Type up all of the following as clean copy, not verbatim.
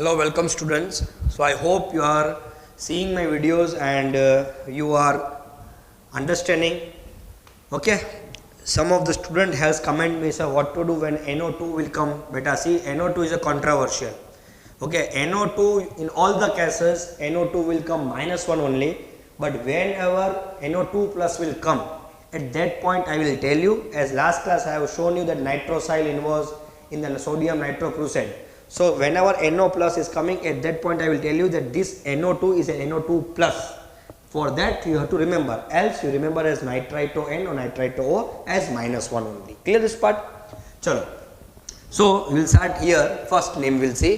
Hello, welcome students. So I hope you are seeing my videos and you are understanding. Okay, some of the student has comment me, sir, what to do when NO2 will come. Beta, see, NO2 is a controversial. Okay, NO2 in all the cases NO2 will come -1 only, but whenever NO2 plus will come, at that point I will tell you, as last class I have shown you that nitrosyl involves in the sodium nitrocrucide. So whenever NO plus is coming, at that point I will tell you that this NO2 is a NO2 plus. For that you have to remember, else you remember as nitrito N or nitrito O as -1 only. Clear this part? Chalo. So we will start here. First name we will see.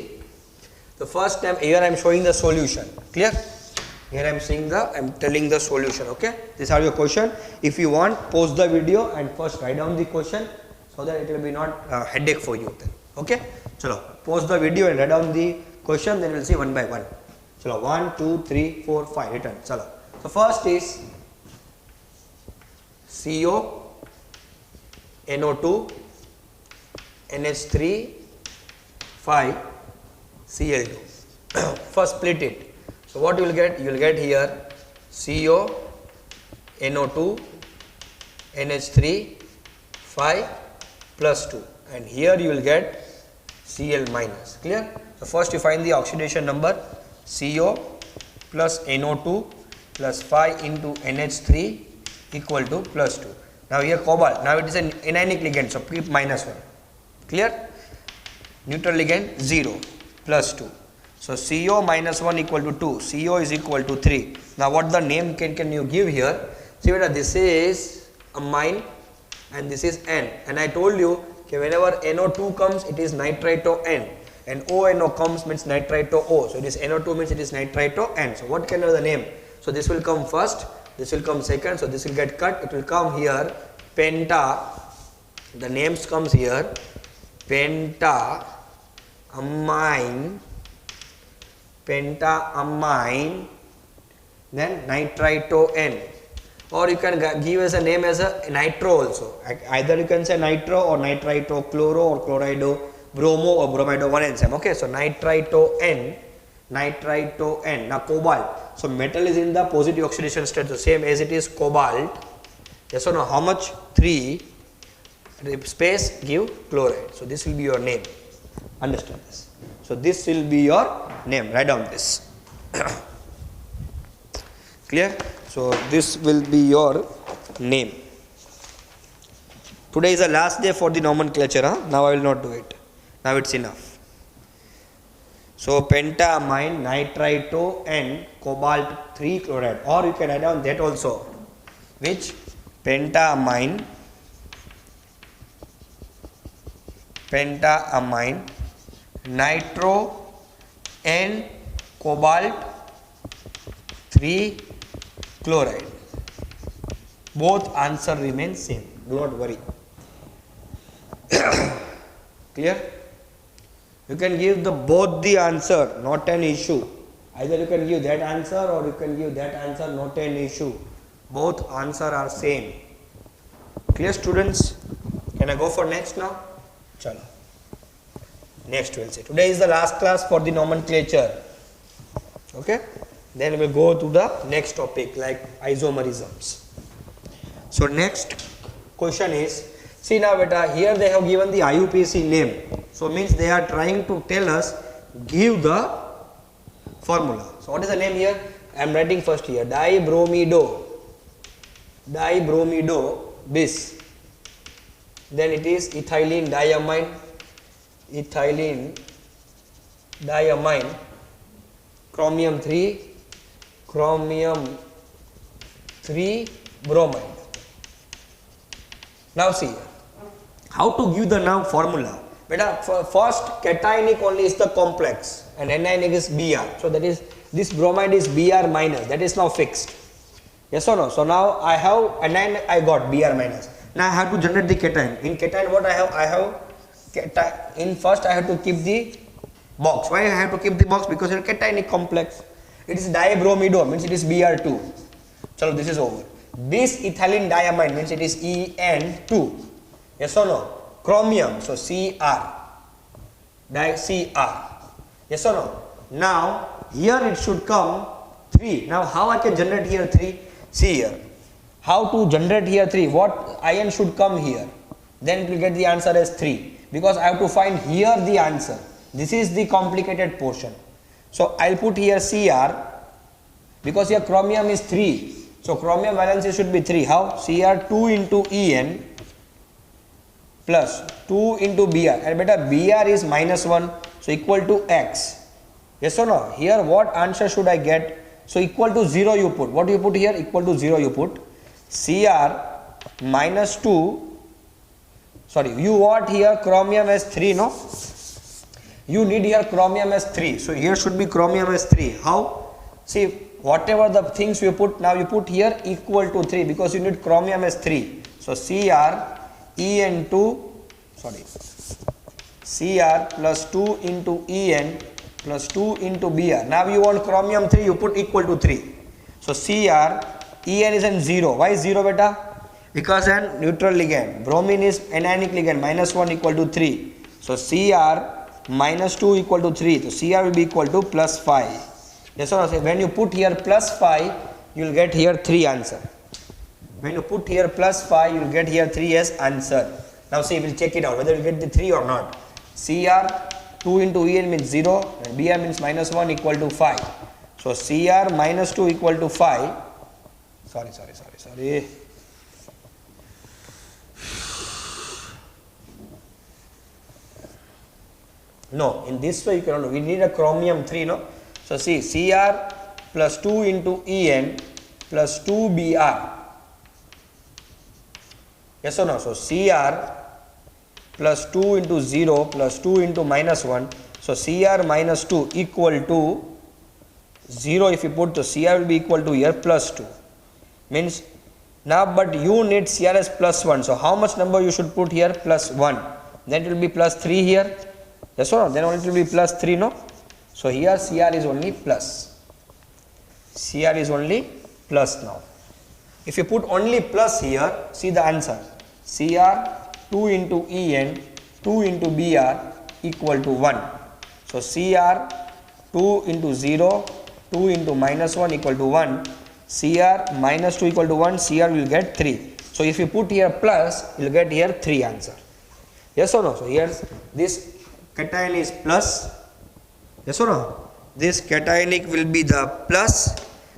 The first name here I am showing the solution. Clear? Here I am telling the solution. Okay? These are your question. If you want, pause the video and first write down the question so that it will be not headache for you then. Okay? Chalo, pause the video and write down the question, then we will see one by one. Chalo, 1, 2, 3, 4, 5, written. Chalo. So first is CO, NO2, NH3, 5, Cl2. First split it. So what you will get? You will get here CO, NO2, NH3, 5 plus 2, and here you will get Cl minus. Clear? So first you find the oxidation number, CO plus NO2 plus 5 into NH3 equal to plus 2. Now here cobalt, now it is an anionic ligand, so keep -1. Clear? Neutral ligand 0 plus 2. So CO -1 equal to 2, CO is equal to 3. Now what the name can you give here? See beta, this is amine and this is N, and I told you okay, whenever NO2 comes, it is nitrito N, and ONO comes means nitrito O. So it is NO2 means it is nitrito N. So what can be the name? So this will come first, this will come second, so this will get cut. It will come here penta. The names comes here penta amine, then nitrito N. Or you can give as a name as a nitro also. Either you can say nitro or nitrito chloro or chlorido bromo or bromido, one enzyme. Okay, so nitrito N. Now cobalt. So metal is in the positive oxidation state, the same as it is cobalt. Yes or no? How much? 3 space give chloride. So this will be your name. Understand this. So this will be your name. Write down this. Clear? So this will be your name. Today is the last day for the nomenclature. Now I will not do it. Now it's enough. So pentamine, nitrito and cobalt 3 chloride, or you can write down that also. Which? Pentamine, nitro and cobalt 3 chloride. Both answer remain same. Do not worry. Clear? You can give both the answer, not an issue. Either you can give that answer or you can give that answer, not an issue. Both answer are same. Clear, students? Can I go for next now? Chalo. Next we will see. Today is the last class for the nomenclature. Okay? Then we will go to the next topic like isomerisms. So next question is, see now beta, here they have given the IUPAC name. So means they are trying to tell us, give the formula. So what is the name here? I am writing first here, dibromido bis. Then it is ethylene diamine, chromium 3 bromide. Now see how to give the now formula. Beta, first cationic only is the complex and anionic is Br. So that is, this bromide is Br minus, that is now fixed. Yes or no? So now I have anion, I got Br minus. Now I have to generate the cation. In cation what I have cation. In first I have to keep the box. Why I have to keep the box? Because it is cationic complex. It is dibromido, means it is Br2. Chalo, this is over. Bis ethylene diamine means it is En2. Yes or no? Chromium, so Cr. Cr. Yes or no? Now here it should come 3. Now how I can generate here 3? See here. How to generate here 3? What ion should come here? Then it will get the answer as 3. Because I have to find here the answer. This is the complicated portion. So I'll put here Cr, because here chromium is 3. So chromium valency should be 3. How? Cr 2 into En plus 2 into Br. And beta Br is -1. So equal to X. Yes or no? Here what answer should I get? So equal to 0 you put. What you put here? Equal to 0 you put. Cr minus 2. Sorry, you want here chromium as 3, no? You need here chromium as 3. So here should be chromium as 3. How? See, whatever the things you put, now you put here equal to 3 because you need chromium as 3. So Cr plus 2 into En plus 2 into Br. Now you want chromium 3, you put equal to 3. So Cr, En is in 0. Why 0 beta? Because an neutral ligand. Bromine is anionic ligand, -1 equal to 3. So Cr minus 2 equal to 3. So Cr will be equal to plus 5. Yes or no? When you put here plus 5, you will get here 3 answer. When you put here plus 5, you will get here 3 as answer. Now see, we will check it out whether you get the 3 or not. Cr 2 into En means 0 and Br means -1 equal to 5. So Cr minus 2 equal to 5. Sorry. No, in this way you cannot. We need a chromium 3, no? So see, Cr plus 2 into En plus 2 Br. Yes or no? So Cr plus 2 into 0 plus 2 into -1. So Cr minus 2 equal to 0. If you put the Cr will be equal to here plus 2. Means now, but you need Cr as plus 1. So how much number you should put here? Plus 1. Then it will be plus 3 here. Yes or no? Then only it will be plus 3, no? So here Cr is only plus. Cr is only plus now. If you put only plus here, see the answer. Cr 2 into En 2 into Br equal to 1. So Cr 2 into 0 2 into -1 equal to 1. Cr minus 2 equal to 1. Cr will get 3. So if you put here plus, you will get here 3 answer. Yes or no? So here this cation is plus. Yes or no? This cationic will be the plus.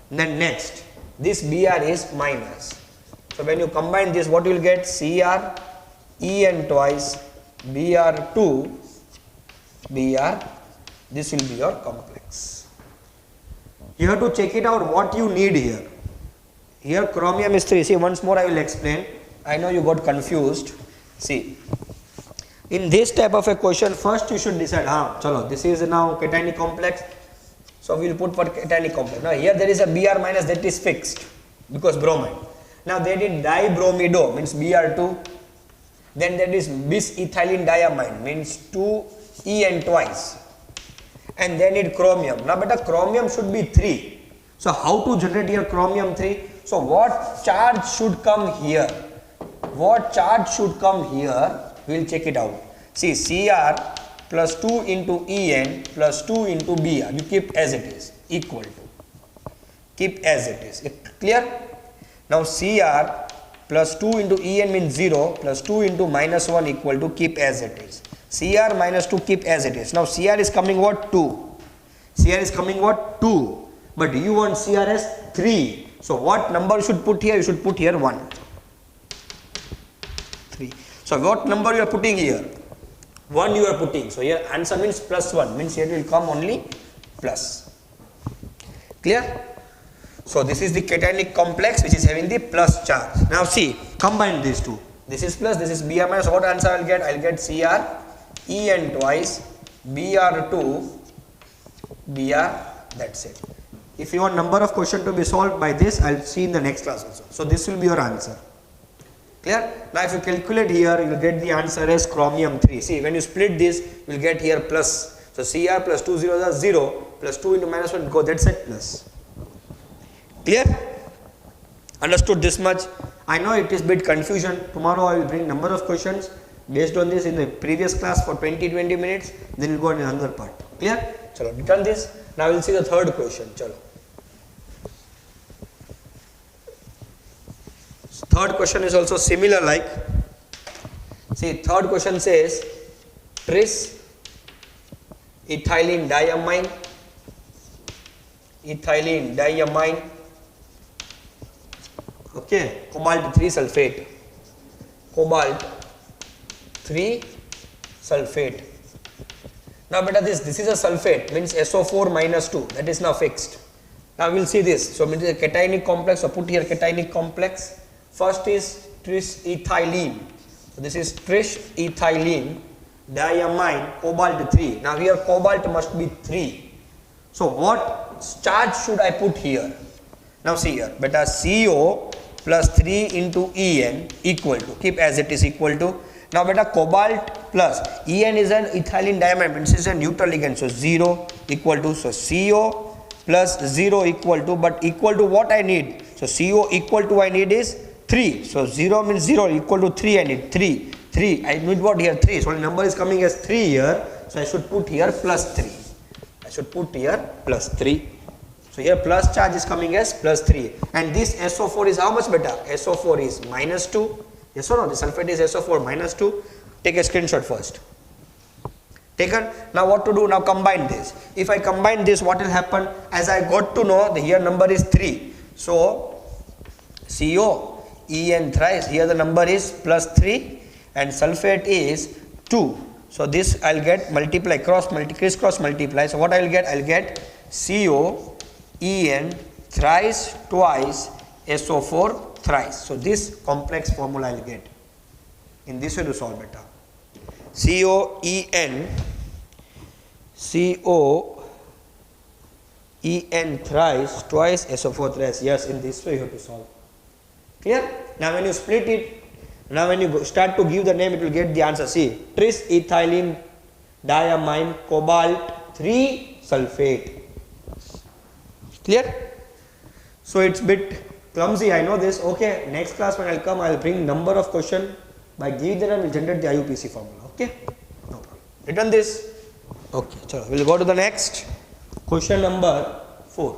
Then next, this Br is minus. So when you combine this, what you will get? Cr En twice Br2 Br. This will be your complex. You have to check it out what you need here. Here chromium is 3. See, once more I will explain. I know you got confused. See, in this type of a question, first you should decide, chalo, this is now cationic complex. So we will put for cationic complex. Now here there is a Br minus, that is fixed because bromine. Now they did dibromido, means Br2. Then there is bis-ethylene diamine, means 2 En twice. And then it chromium. Now beta chromium should be 3. So how to generate here chromium 3? So what charge should come here? What charge should come here? We will check it out. See, Cr plus 2 into En plus 2 into Br. You keep as it is, equal to. Keep as it is. Clear? Now Cr plus 2 into En means 0 plus 2 into -1 equal to keep as it is. Cr minus 2 keep as it is. Now Cr is coming what? 2. Cr is coming what? 2. But you want Cr as 3. So what number you should put here? You should put here 1. 3. So what number you are putting here? 1 you are putting. So here answer means plus 1. Means here will come only plus. Clear? So this is the cationic complex which is having the plus charge. Now see, combine these two. This is plus, this is Br minus. What answer I will get? I will get Cr En twice Br2 Br. That's it. If you want number of question to be solved by this, I will see in the next class also. So this will be your answer. Clear? Now if you calculate here, you will get the answer as chromium 3. See, when you split this, you will get here plus. So Cr plus 2 zeros are 0 plus 2 into -1 go, that's it, plus. Clear? Understood this much? I know it is bit confusion. Tomorrow I will bring number of questions based on this in the previous class for 20 minutes. Then we'll go on another part. Clear? चलो return this. Now we'll see the third question. चलो third question is also similar like, see third question says tris ethylene diamine okay, cobalt 3 sulfate, cobalt 3 sulfate. Now beta this is a sulfate, means SO4 minus 2, that is now fixed. Now we will see this. So it is a cationic complex, so put here cationic complex. First is tris ethylene, so this is tris ethylene diamine cobalt 3. Now here cobalt must be 3, so what charge should I put here? Now see here, beta CO plus 3 into En equal to, keep as it is, equal to, now beta cobalt plus En is an ethylene diamine, this is a neutral ligand, so 0 equal to, so CO plus 0 equal to, but equal to what I need? So CO equal to I need is 3, so 0 means 0, equal to 3 I need, 3, I need what here? 3, so the number is coming as 3 here, so I should put here plus 3, I should put here plus 3. So here plus charge is coming as plus 3, and this SO4 is how much beta? SO4 is minus 2, yes or no? The sulfate is SO4 minus 2. Take a screenshot first. Taken. Now what to do? Now combine this. If I combine this, what will happen? As I got to know, the here number is 3. So CO En thrice, here the number is plus 3 and sulfate is 2. So this I will get multiply, crisscross multiply. So what I will get? I will get CO En thrice, twice, SO4 thrice. So this complex formula I will get. In this way to solve beta. COEN thrice, twice, SO4 thrice. Yes, in this way you have to solve. Clear? Now when you split it, now when you start to give the name, it will get the answer. See, tris ethylene diamine cobalt 3 sulfate. Clear? So it's bit clumsy, I know this. Okay, next class when I'll come, I'll bring number of question. By giving the name, we'll generate the IUPAC formula. Okay? No problem. Return this. Okay, so we'll go to the next. Question number 4.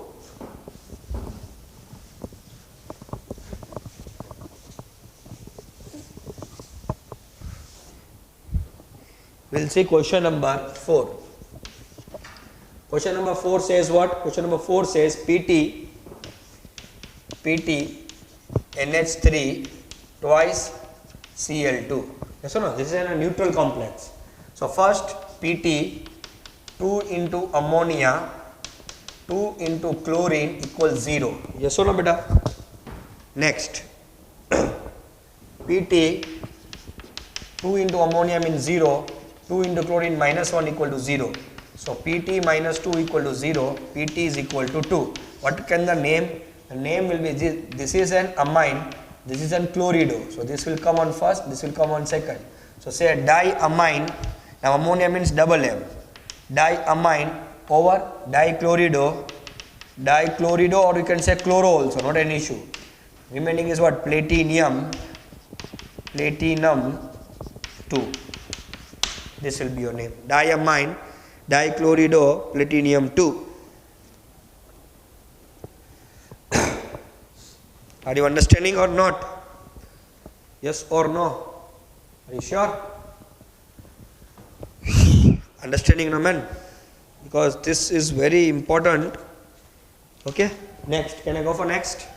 We'll see question number 4. Question number 4 says what? Question number 4 says PT NH3 twice Cl2. Yes or no? This is a neutral complex. So first PT 2 into ammonia 2 into chlorine equals 0. Yes or no beta? Next PT 2 into ammonia means 0, 2 into chlorine minus 1 equal to 0. So PT minus 2 equal to 0, PT is equal to 2. What can the name? The name will be this is an amine, this is an chlorido. So this will come on first, this will come on second. So say a diamine, now ammonia means double M. Diamine over dichlorido, or you can say chloro also, not an issue. Remaining is what? Platinum 2. This will be your name. Diamine, dichlorido, platinum 2. Are you understanding or not? Yes or no? Are you sure? Understanding, no man? Because this is very important. Okay? Next. Can I go for next?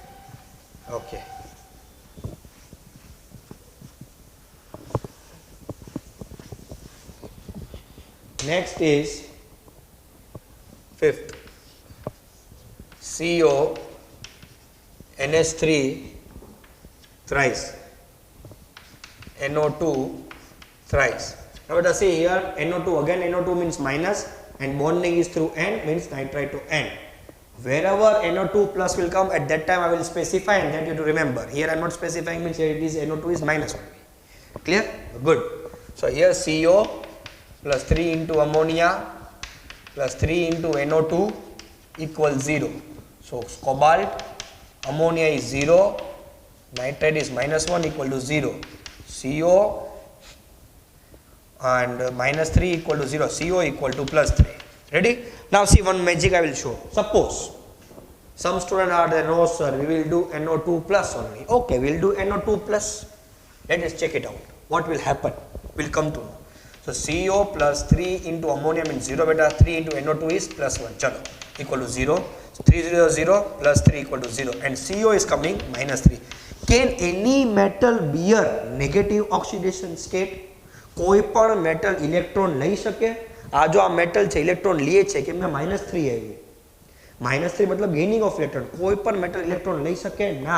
Okay. Next is 5th. CO NH3 thrice, NO2 thrice. Now let us see here NO2, again NO2 means minus and bonding is through N, means nitrite to N. Wherever NO2 plus will come, at that time I will specify and that you have to remember. Here I am not specifying, means here it is NO2 is minus only. Clear? Good. So here CO plus 3 into ammonia plus 3 into NO2 equals 0. So cobalt, ammonia is 0, nitrate is minus 1 equal to 0. CO and minus 3 equal to 0, CO equal to plus 3. Ready? Now see one magic I will show. Suppose some student are there, no sir, we will do NO2 plus only. Okay, we will do NO2 plus. Let us check it out. What will happen? We'll come to know. So CO plus 3 into ammonia means 0 beta, 3 into NO2 is plus 1. Chalo, equal to 0. So 3 0 0 plus 3 equal to 0. And CO is coming minus 3. Can any metal bear negative oxidation state? કોઈ પણ metal electron લઈ શકે? આ જો આ metal છે electron લે છે કેમ કે -3 આવી. -3 मतलब gaining of electron. કોઈ પણ metal electron લઈ શકે ના.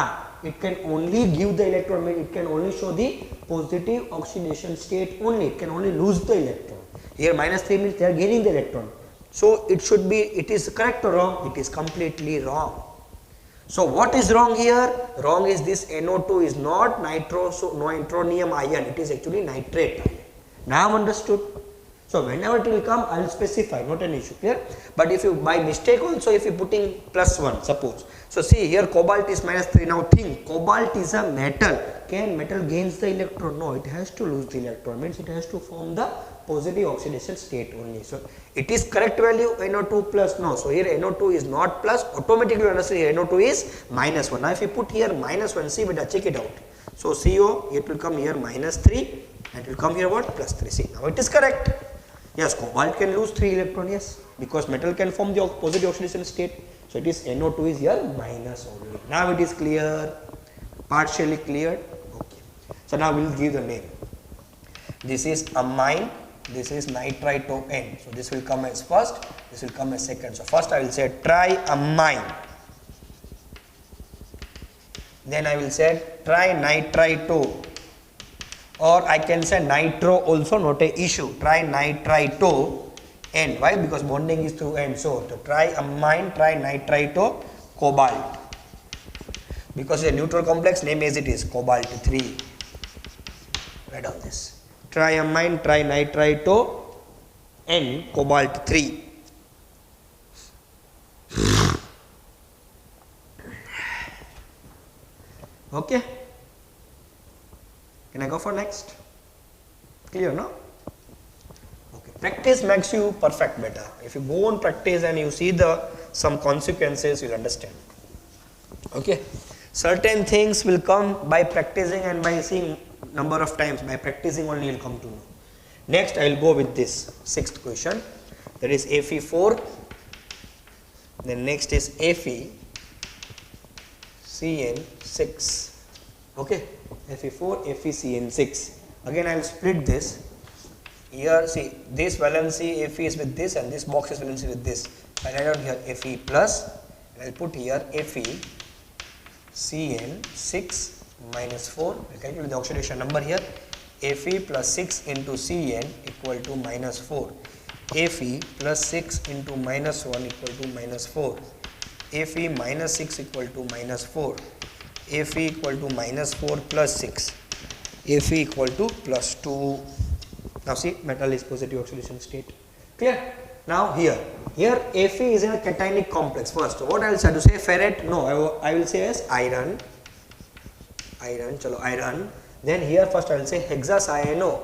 It can only give the electron, it can only show the positive oxidation state only. It can only lose the electron. Here -3 means they are gaining the electron. So it should be, it is correct or wrong? It is completely wrong. So what is wrong here? Wrong is this NO2 is not nitronium ion. It is actually nitrate ion. Now understood? So whenever it will come, I will specify, not an issue, clear? But if you by mistake also, if you putting +1, suppose. So see here cobalt is -3. Now think, cobalt is a metal. Can metal gains the electron? No, it has to lose the electron. Means it has to form the positive oxidation state only. So it is correct value NO2 plus. No, so here NO2 is not plus. Automatically understand here NO2 is -1. Now if you put here -1, see beta, check it out. So CO, it will come here -3 and it will come here what? +3. See, now it is correct. Yes, cobalt can lose 3 electron, yes, because metal can form the positive oxidation state. So it is NO2 is here minus only. Now it is clear, partially cleared. Okay. So now we will give the name. This is amine, this is nitrito-N. So this will come as first, this will come as second. So first I will say triamine. Then I will say trinitrito. Or I can say nitro also, not a issue. Trinitrito N. Why? Because bonding is through N. So to triamine, trinitrito, cobalt. Because it's a neutral complex, name as it is, cobalt 3. Write down this. Triamine, trinitrito, N, cobalt 3. Okay. Can I go for next? Clear, no? Okay. Practice makes you perfect better. If you go on practice and you see some consequences, you'll understand. Okay. Certain things will come by practicing and by seeing number of times. By practicing only you'll come to know. Next I will go with this sixth question. That is Fe4. Then next is FeCN6. Okay. Fe4, FeCN6. Again I will split this. Here see, this valency Fe is with this and this box is valency with this. I write out here Fe plus and I will put here FeCN6 minus 4. I calculate the oxidation number here. Fe plus 6 into Cn equal to -4. Fe plus 6 into -1 equal to -4. Fe minus 6 equal to -4. Fe equal to -4 plus 6. Fe equal to +2. Now see, metal is positive oxidation state. Clear? Now here Fe is in a cationic complex. First, what I will say to say ferret? No, I will say as iron. Chalo, iron. Then here first I will say hexacyano.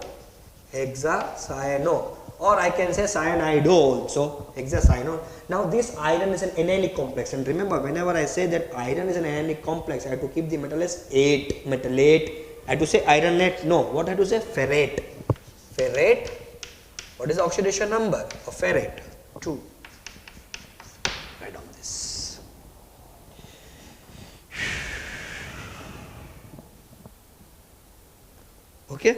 Or I can say cyanido also, hexacyano. Now this iron is an anionic complex, and remember whenever I say that iron is an anionic complex, I have to keep the metal as metalate. I have to say ironate. No, what I have to say? Ferrate. What is the oxidation number of ferrate? 2. Write down this. Okay.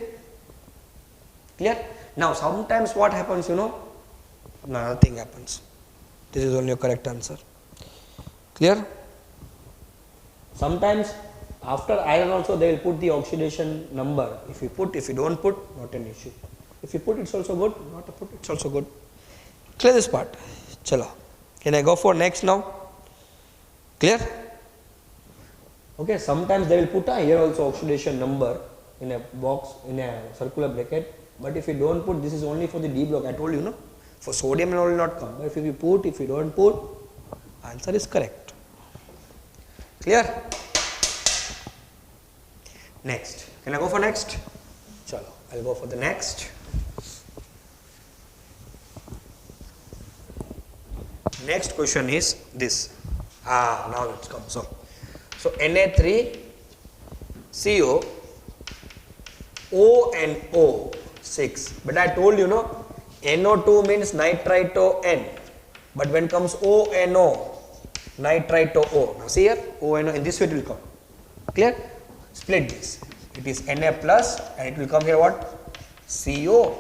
Clear? Now sometimes what happens, you know, nothing happens. This is only your correct answer. Clear? Sometimes after iron also they will put the oxidation number. If you don't put, not an issue. If you put, it's also good. Not to put, it's also good. Clear this part? Chalo. Can I go for next now? Clear? Okay, sometimes they will put here also oxidation number in a box, in a circular bracket. But if you don't put, this is only for the D block. I told you, no? For sodium it will not come. But if you put, if you don't put, answer is correct. Clear? Next. Can I go for next? Chalo. I'll go for the next. Next question is this. Now let's come. So Na3CO ONO 6. But I told you no, NO2 means nitrito N. But when comes ONO, nitrito O. Now see here, ONO in this way it will come. Clear? Split this. It is Na plus and it will come here what? CO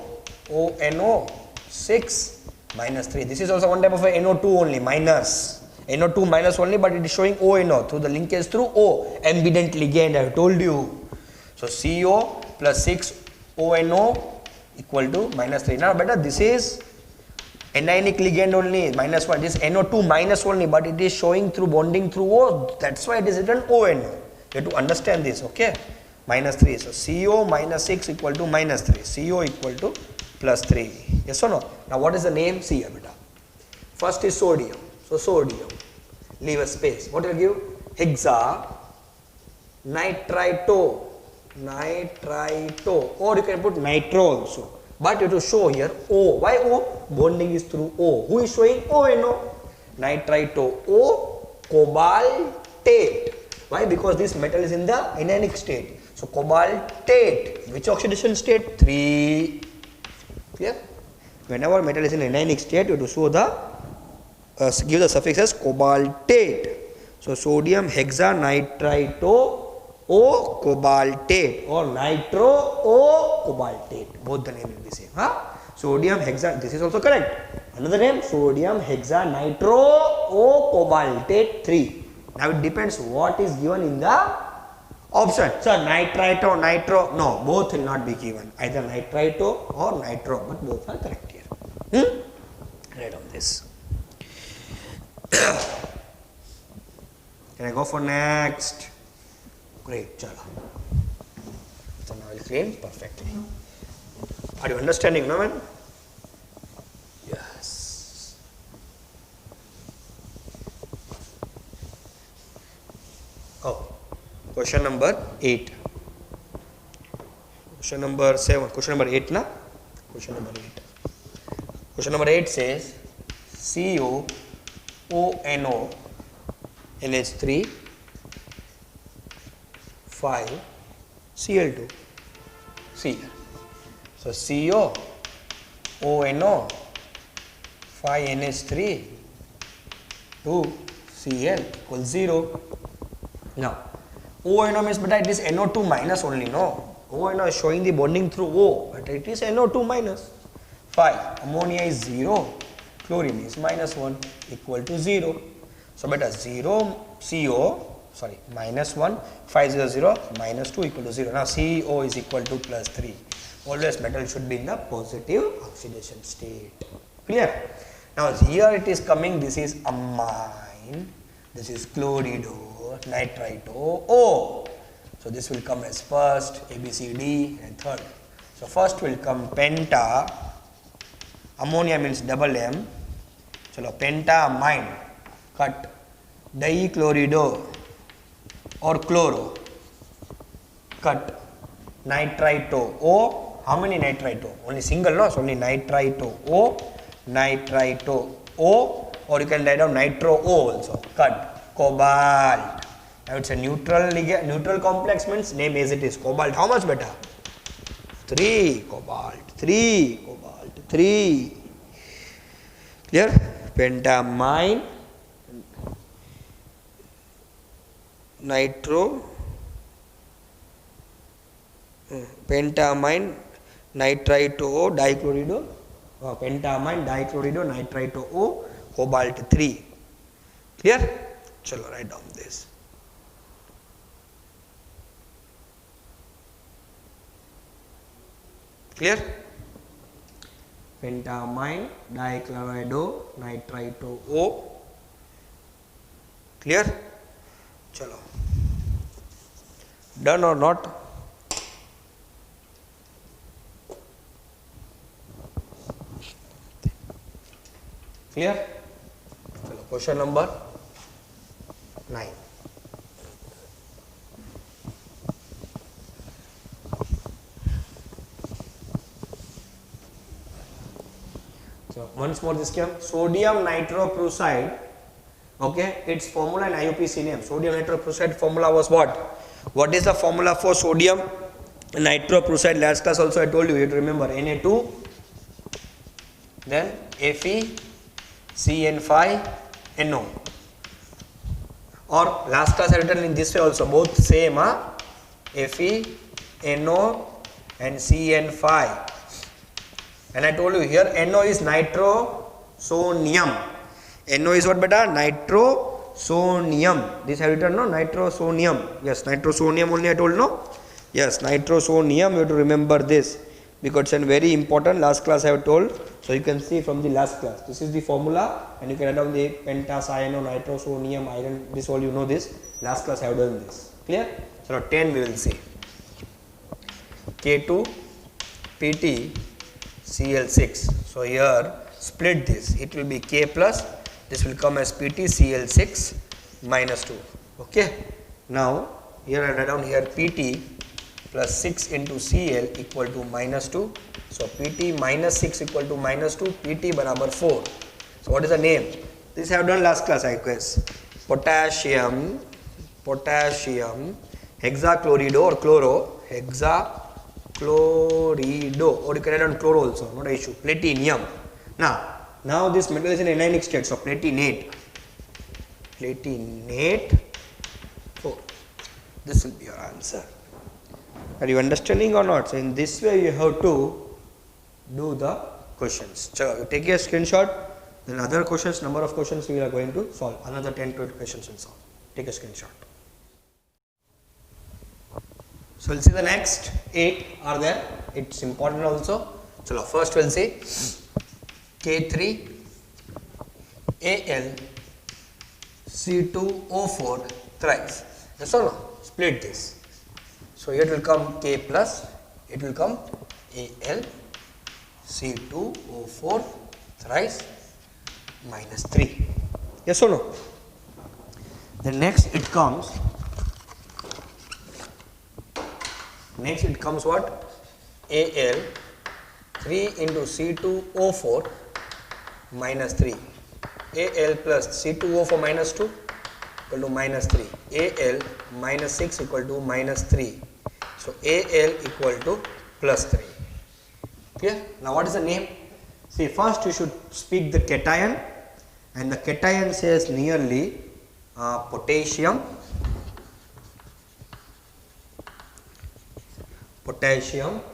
ONO 6 minus 3. This is also one type of a NO2 only, minus. NO2 minus only, but it is showing ONO through the linkage through O. Ambident ligand, I have told you. So CO plus 6 ONO equal to minus 3. Now better, this is anionic ligand only, minus 1. This is NO2 minus only, but it is showing through bonding through O. That's why it is written ONO. You have to understand this, okay? Minus 3. So CO minus 6 equal to minus 3. CO equal to plus 3. Yes or no? Now what is the name? See here, beta. First is sodium. So sodium. Leave a space. What will give? Hexa nitrito. Nitrito. Or you can put nitro also. But you have to show here O. Why O? Bonding is through O. Who is showing ONO? Nitrito O cobaltate. Why? Because this metal is in the anionic state. So cobaltate. Which oxidation state? 3. Clear? Whenever metal is in anionic state, you have to show the give the suffix as cobaltate. So sodium hexanitrito O cobaltate or nitro O cobaltate. Both the name will be same. Sodium hexa. This is also correct. Another name, sodium hexanitro O cobaltate 3. Now it depends what is given in the option. So nitrito, nitro, no, both will not be given. Either nitrito or nitro, but both are correct here. Write on this. Can I go for next? Great, chala. So now I will clean perfectly. Are you understanding, no man? Yes. Oh, question number 8. Question number 7. Question number 8, na? Question number 8. Question number 8 says CO ONO NH3 5 Cl2. See here. So CO ONO 5 NH3 2 Cl equals 0. Now ONO means but it is NO2 minus only, no? ONO is showing the bonding through O, but it is NO2 minus. 5. Ammonia is 0. Chlorine is minus 1 equal to 0. So beta 0 CO, sorry, minus 1, 5 0 0, minus 2 equal to 0. Now CO is equal to plus 3. Always metal should be in the positive oxidation state. Clear? Now here it is coming, this is amine, this is chlorido, nitrito, O. So this will come as first, A, B, C, D and third. So first will come penta, ammonia means double M. Chalo, pentamine, cut, dichlorido or chloro, cut, nitrito O. How many nitrito? Only single, no? So only nitrito O, nitrito O, or you can write down nitro O also. Cut, cobalt. Now it's a neutral complex means name as it is. Cobalt, how much better? 3 cobalt, 3 cobalt, 3. Clear? Pentamine, nitro, pentamine, nitrito O, dichlorido, pentamine, dichlorido, nitrito O, cobalt 3. Clear? Chalo, write down this. Clear? Pentamine, dichlorido, nitrito O. Clear? Chalo. Done or not? Clear? Chalo. Question number 9. So once more this came sodium nitroprusside. Okay, its formula in IUPAC name. Sodium nitroprusside formula was what? What is the formula for sodium nitroprusside? Last class also I told you. You have to remember Na2, then Fe, CN5NO. Or last class I written in this way also. Both same, Fe, NO, and CN5. And I told you here NO is nitrosonium. NO is what beta? Nitrosonium. This I written no? Nitrosonium. Yes, nitrosonium only I told no? Yes, nitrosonium. You have to remember this because it's a very important. Last class I have told. So you can see from the last class. This is the formula and you can write down the pentacyano, nitrosonium, iron. This all you know this. Last class I have done this. Clear? So now 10 we will see. K2 PT Cl6. So here split this. It will be K plus. This will come as PT Cl6 minus 2. Okay. Now here I write down here PT plus 6 into Cl equal to minus 2. So PT minus 6 equal to minus 2. PT barabar 4. So what is the name? This I have done last class I guess. Potassium hexachlorido or chloro. Hexachlorido, or you can write down chloro also, not an issue. Platinum. Now this metal is in anionic state, so platinate 4. This will be your answer. Are you understanding or not? So in this way you have to do the questions. So you take a screenshot, then other questions, number of questions we are going to solve. Another 10 to 20 questions will solve. Take a screenshot. So we'll see the next 8 are there. It's important also. So first we'll see K3 Al C2O4 thrice. Yes or no? Split this. So here it will come K plus, it will come Al C2O4 thrice minus 3. Yes or no? Then next it comes what? Al 3 into C2O4 minus 3. Al plus C2O4 minus 2 equal to minus 3. Al minus 6 equal to minus 3. So Al equal to plus 3. Clear? Now what is the name? See, first you should speak the cation, and the cation says nearly potassium,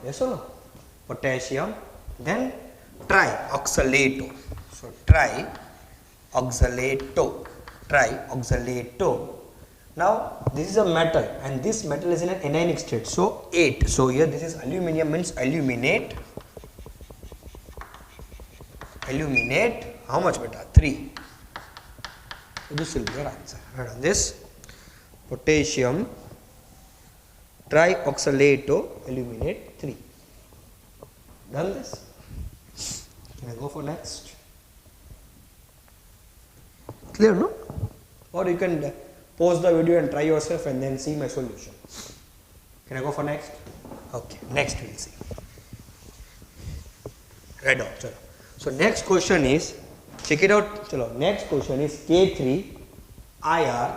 yes or no? Potassium, then trioxalato. So trioxalato. Now this is a metal and this metal is in an anionic state. So 8. So here this is aluminium, means aluminate. How much beta? 3. So this will be your answer. Write on this. Potassium trioxalato aluminate 3. Done this? Can I go for next? Clear, no? Or you can pause the video and try yourself and then see my solution. Can I go for next? Okay, next we'll see. Right on. Chalo. So next question is, check it out. Chalo. Next question is K3 IR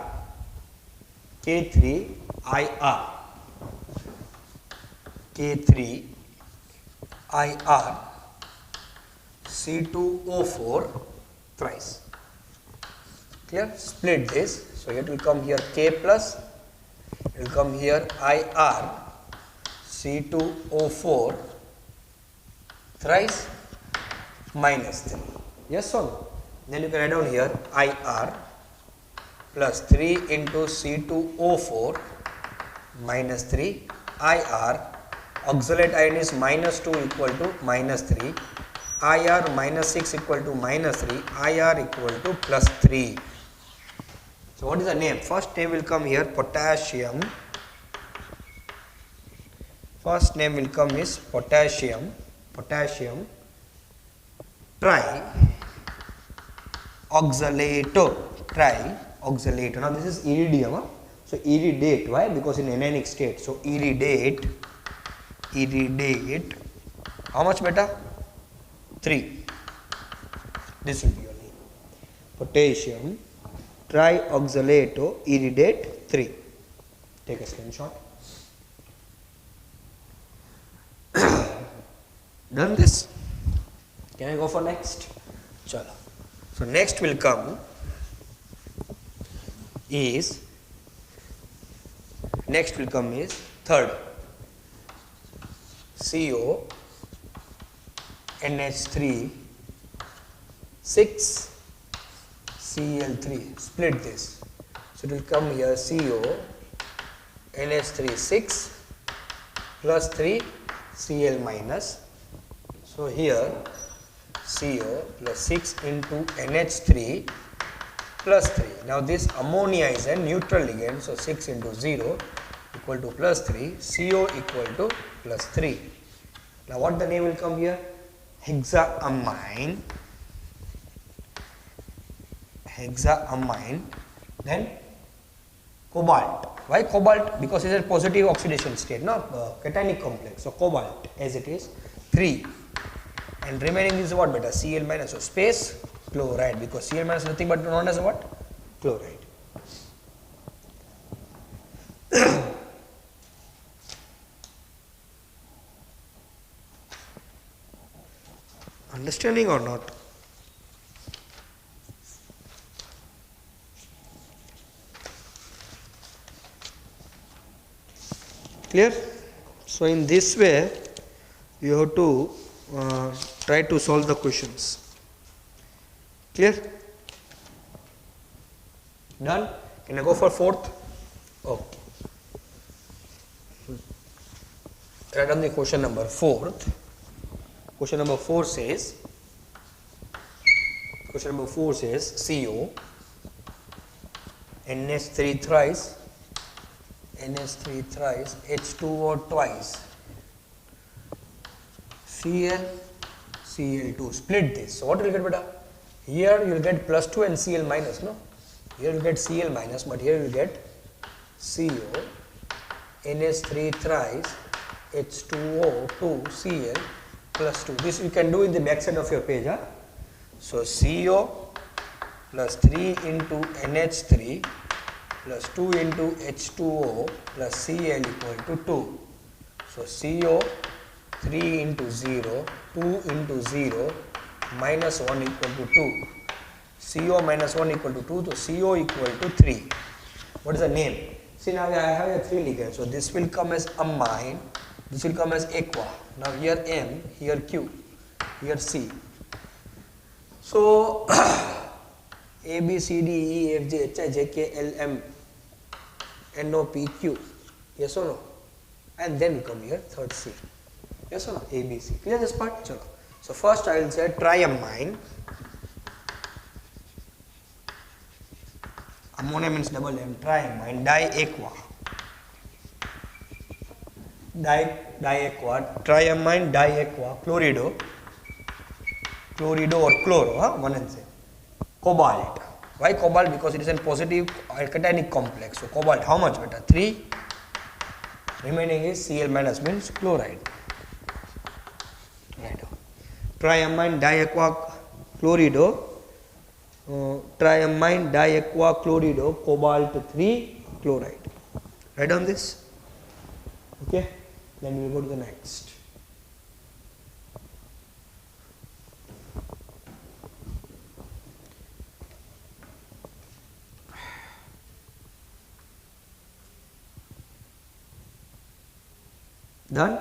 C2O4 thrice. Clear? Split this. So it will come here K plus, it will come here IR C2O4 thrice minus 3. Yes or no? Then you can write down here IR plus 3 into C2O4 minus 3. IR oxalate ion is minus 2 equal to minus 3. IR minus 6 equal to minus 3. IR equal to plus 3. So what is the name? First name will come here potassium. First name will come is potassium trioxalato. Now this is iridium. So iridate. Why? Because in anionic state. So iridate. How much beta? 3. This will be your name. Potassium trioxalato iridate 3. Take a screenshot. Done this? Can I go for next? Chalo. So next will come is third CO NH3 6 Cl3. Split this. So it will come here CO NH3 6 plus 3 Cl minus. So here CO plus 6 into NH3 plus 3. Now this ammonia is a neutral ligand, so 6 into 0 equal to plus 3, CO equal to plus 3. Now what the name will come here? Hexaamine, then cobalt. Why cobalt? Because it is a positive oxidation state, no? Cationic complex. So cobalt as it is 3. And remaining is what beta? Cl minus. So space chloride, because Cl minus is nothing but known as what? Chloride. Understanding or not? Clear? So in this way you have to try to solve the questions. Clear? Done? Can I go for fourth? Okay. Write down the question number 4. Question number 4 says CO NH3 thrice H2O twice Cl2. Split this. So what will you get, beta? Here you will get plus 2 and Cl minus, no? Here you will get Cl minus, but here you will get CO NH3 thrice H2O 2 Cl plus 2. This you can do in the back side of your page. Huh? So CO plus 3 into NH3 plus 2 into H2O plus Cl equal to 2. So CO 3 into 0, 2 into 0, minus 1 equal to 2. CO minus 1 equal to 2, so CO equal to 3. What is the name? See, now I have a 3 ligand, so this will come as amine, this will come as aqua. Now here M, here Q, here C. So A, B, C, D, E, F, G, H, I, J, K, L, M, N, O, P, Q. Yes or no? And then we come here, third C. Yes or no? A, B, C. Clear this part? Chalo. So first I will say triamine. Ammonia means double M. Triamine. Diaqua. Diaqua. Triamine diaqua. Chlorido. Chlorido or chloro. Huh? One and same. Cobalt. Why cobalt? Because it is a positive cationic complex. So cobalt, how much beta? 3. Remaining is Cl minus means chloride. Right. Triamine diaqua chlorido. Triamine diaqua chlorido, cobalt 3 chloride. Write down this. Okay. Then we will go to the next. Done?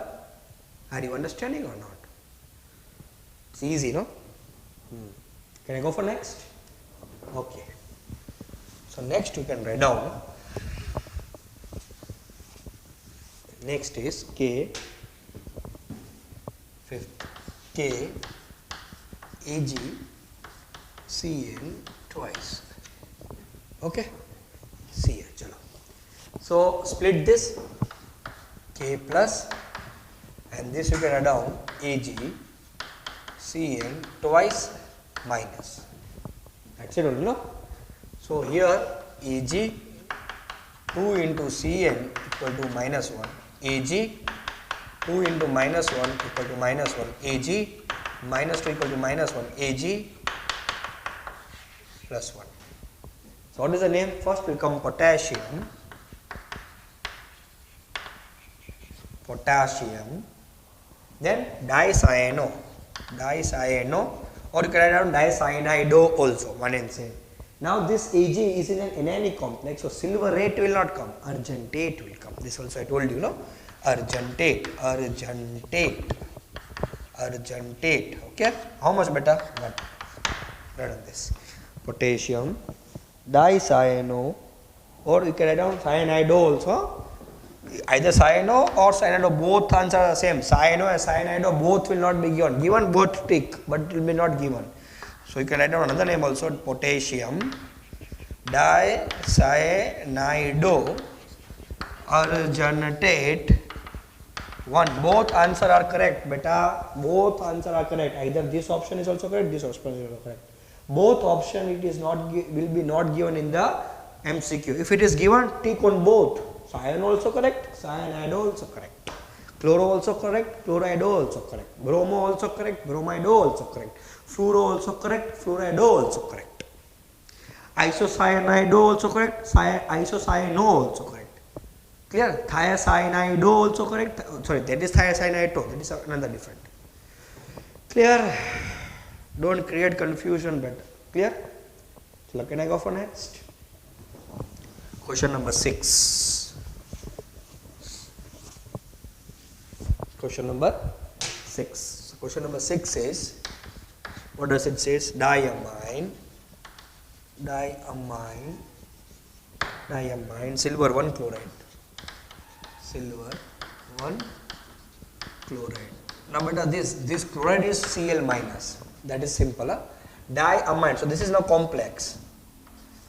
Are you understanding or not? It's easy, no? Can I go for next? Okay. So next you can write down. Next is K, fifth, K, Ag, Cn twice. Okay? Cn, chalo. So split this, K plus, and this you can write down Ag, Cn twice minus. That's it only, no? So here Ag 2 into Cn equal to minus 1, Ag 2 into minus 1 equal to minus 1, Ag minus 2 equal to minus 1, Ag plus 1. So what is the name? First will come potassium, then dicyano, or you can write down dicyanide also, one and same. Now this Ag is in an anionic complex, so silverate will not come, argentate will come. This also I told you, no? Argentate. Okay? How much better? But write on this. Potassium, dicyano, or you can write down cyanide also. Either cyano or cyanide, both answers are the same. Cyano and cyanide both will not be given. Given both tick, but it will be not given. So you can write down another name also, potassium dicyanide argentate 1. Both answers are correct, beta. Both answers are correct. Either this option is also correct, this option is also correct. Both option it is not will be not given in the MCQ. If it is given, tick on both. Cyan also correct, cyanide also correct. Chloro also correct, chloride also correct. Bromo also correct, bromide also correct. Fluoro also correct, fluoride also correct. Isocyanide also correct, isocyano also correct. Clear? Thiocyanide also correct. Sorry, that is thiocyanide, that is another different. Clear? Don't create confusion better. Clear? So can I go for next? Question number 6. Question number 6. So question number 6 is, what does it say? Diamine, silver 1 chloride. Silver 1 chloride. Now beta this chloride is Cl minus. That is simple. Huh? Diamine. So this is now complex.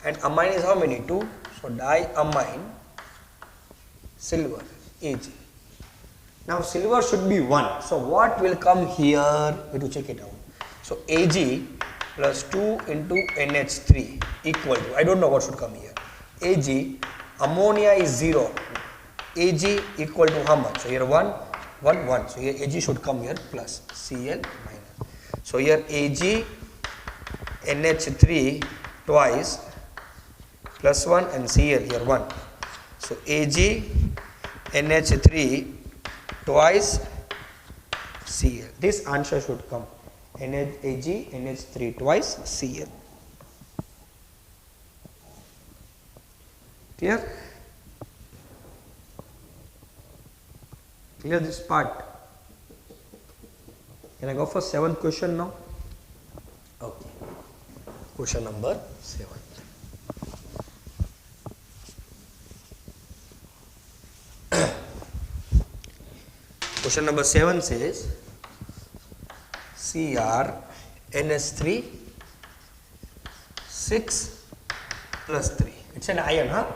And amine is how many? 2. So diamine silver Ag. Now silver should be 1. So what will come here? We have to check it out. So Ag plus 2 into NH3 equal to, I don't know what should come here. Ag, ammonia is 0. Ag equal to how much? So here 1, 1, 1. So here Ag should come here plus Cl minus. So here Ag, NH3 twice plus 1 and Cl here 1. So Ag, NH3 twice Cl. This answer should come. Ag, NH3 twice Cl. Clear? Clear this part? Can I go for 7th question now? Okay. Question number 7. Question number 7 says Cr NH3 6 plus 3. It's an ion, huh?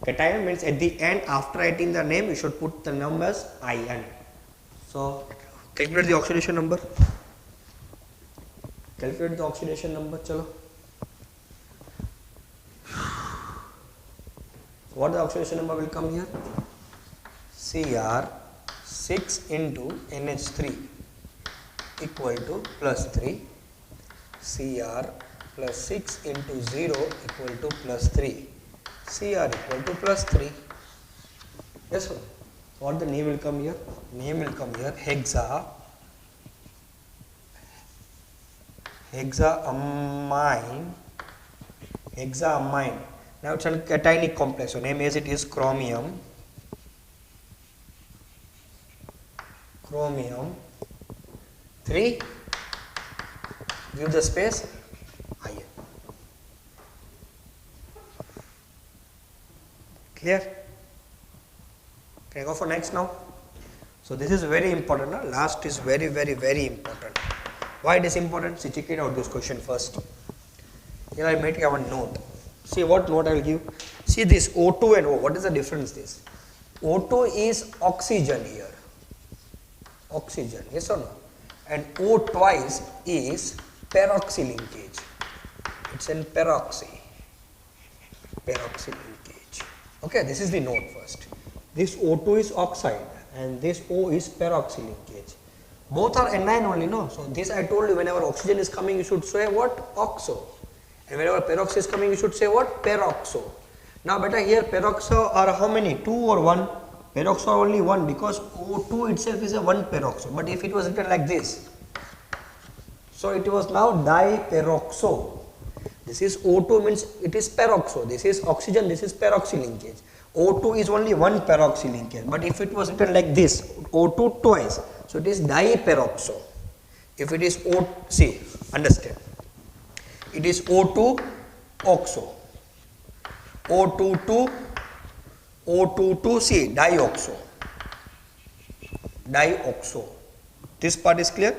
Cation means at the end, after writing the name, you should put the numbers ion. So calculate the oxidation number. Calculate the oxidation number. Chalo. What the oxidation number will come here? Cr 6 into NH3 equal to plus 3. Cr plus 6 into 0 equal to plus 3. Cr equal to plus 3. Yes, sir. What the name will come here? Name will come here hexaamine. Now it's a cationic complex. So name as it is chromium 3. Give the space ion. Clear? Can I go for next now? So this is very important. Huh? Last is very important. Why it is important? See, check it out this question first. Here I might have a note. See what note I will give. See this O2 and O. What is the difference this? O2 is oxygen here. Oxygen, yes or no? And O twice is peroxy linkage. It's in peroxy linkage. Okay, this is the note first. This O2 is oxide and this O is peroxy linkage. Both are anion only, no? So this I told you, whenever oxygen is coming, you should say what? Oxo. And whenever peroxo is coming, you should say what? Peroxo. Now beta, here peroxo are how many? 2 or 1? Peroxo are only 1 because O2 itself is a 1 peroxo. But if it was written like this, so it was now diperoxo. This is O2 means it is peroxo. This is oxygen, this is peroxy linkage. O2 is only 1 peroxy linkage. But if it was written like this, O2 twice, so it is diperoxo. If it is O, see, understand. It is O2 oxo. O22, O22, see, dioxo. Dioxo. This part is clear?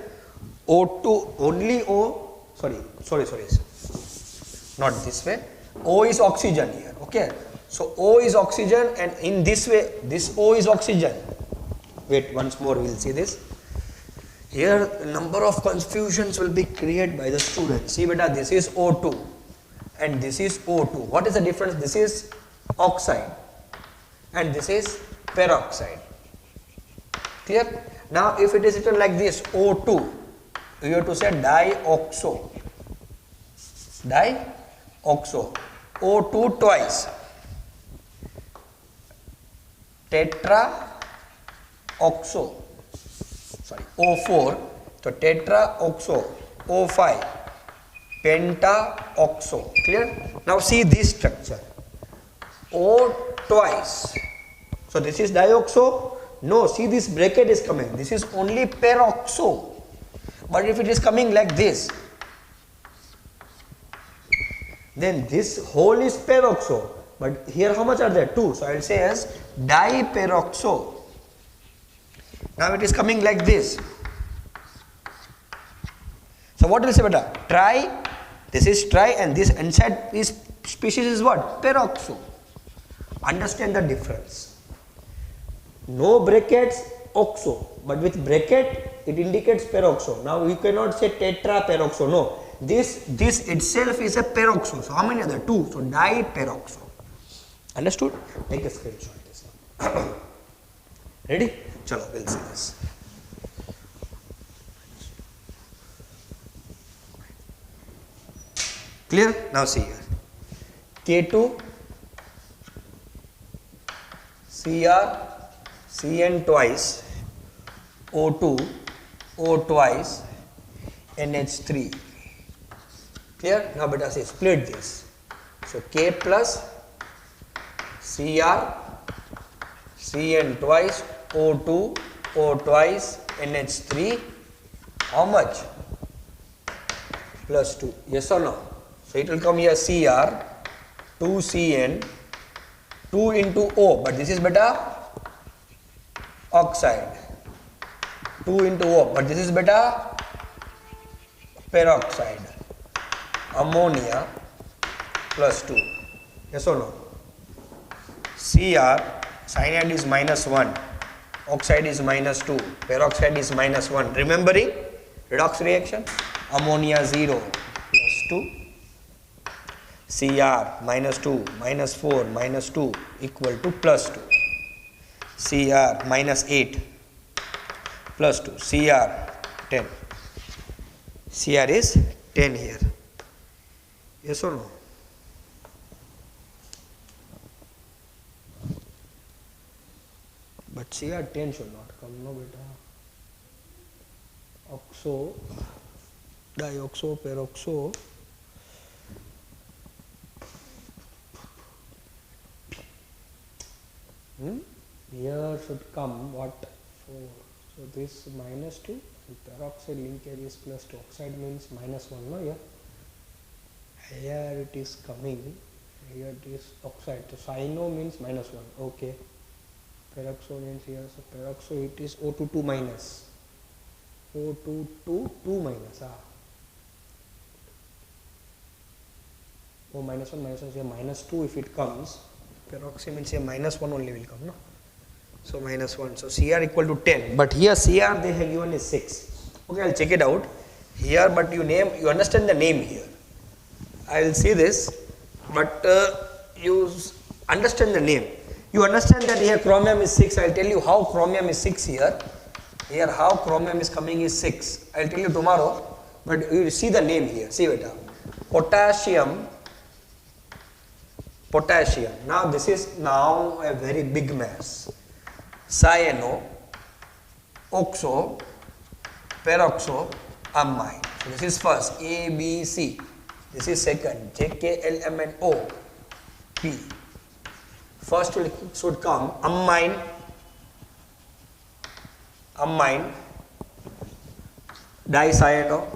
O2, only O, sorry, not this way. O is oxygen here, okay? So O is oxygen, and in this way, this O is oxygen. Wait, once more we will see this. Here, number of confusions will be created by the student. See beta, this is O2 and this is O2. What is the difference? This is oxide and this is peroxide. Clear? Now, if it is written like this, O2, you have to say dioxo. Dioxo. O2 twice. Tetraoxo. Sorry, O4, so tetraoxo, O5, pentaoxo. Clear? Now see this structure. O twice. So this is dioxo. No, see this bracket is coming. This is only peroxo. But if it is coming like this, then this whole is peroxo. But here how much are there? 2. So I will say as diperoxo. Now it is coming like this. So what will say beta? Tri, this is tri, and this inside this species is what? Peroxo. Understand the difference. No brackets, oxo, but with bracket it indicates peroxo. Now you cannot say tetraperoxo. No, this itself is a peroxo. So how many are there? 2. So diperoxo. Understood? Take a screenshot this now. Ready? Chalo, we'll see this. Clear? Now see here. K2, Cr, Cn twice, O2, O twice, NH3. Clear? Now beta say split this. So K plus Cr, Cn twice, O2, O twice, NH3, how much? Plus 2, yes or no? So it will come here Cr, 2Cn, 2 into O, but this is beta oxide, 2 into O, but this is beta peroxide, ammonia, plus 2, yes or no? Cr, cyanide is minus 1, oxide is minus 2, peroxide is minus 1. Remembering redox reaction? Ammonia 0 plus 2, Cr minus 2 minus 4 minus 2 equal to plus 2, Cr minus 8 plus 2, Cr 10. Cr is 10 here. Yes or no? But Cr10 should not come, no beta. Oxo, dioxo, peroxo. Here should come what? 4. So this minus 2 and peroxide linkage is plus 2. Oxide means minus 1, no? Yeah. Here it is coming. Here it is oxide. So cyano means minus 1. Okay. Peroxo means here, so peroxo it is O2 2 minus. O2 2 minus. O minus 1 minus 1, so here minus 2 if it comes. Peroxy means here minus 1 only will come, no? So minus 1. So Cr equal to 10. But here Cr they have given is 6. Okay, I'll check it out. Here, but you understand the name here. I will see this, but you understand the name. You understand that here chromium is 6. I will tell you how chromium is 6 here. Here how chromium is coming is 6. I will tell you tomorrow. But you see the name here. See beta. Potassium. Now this is now a very big mass. Cyano, oxo, peroxo, amine. So this is first A, B, C. This is second J, K, L, M, N, O, P. First should come amine, dicyano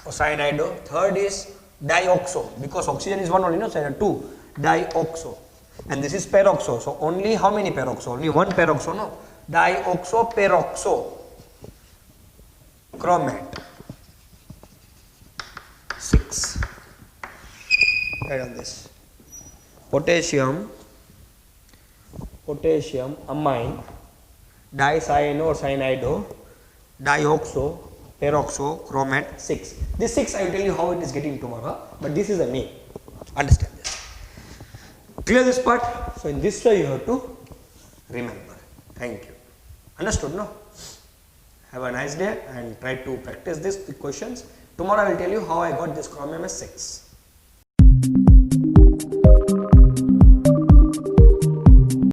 or cyanido. Third is dioxo, because oxygen is one only, no, so 2, dioxo. And this is peroxo, so only how many peroxo? Only one peroxo, no? Dioxo peroxo chromate 6. Write on this. Potassium, amine, dicyano or cyanido, dioxo, peroxo, chromate 6. This 6 I will tell you how it is getting tomorrow, but this is a name. Understand this. Clear this part? So in this way you have to remember. Thank you. Understood, no? Have a nice day and try to practice this questions. Tomorrow I will tell you how I got this chromium as 6.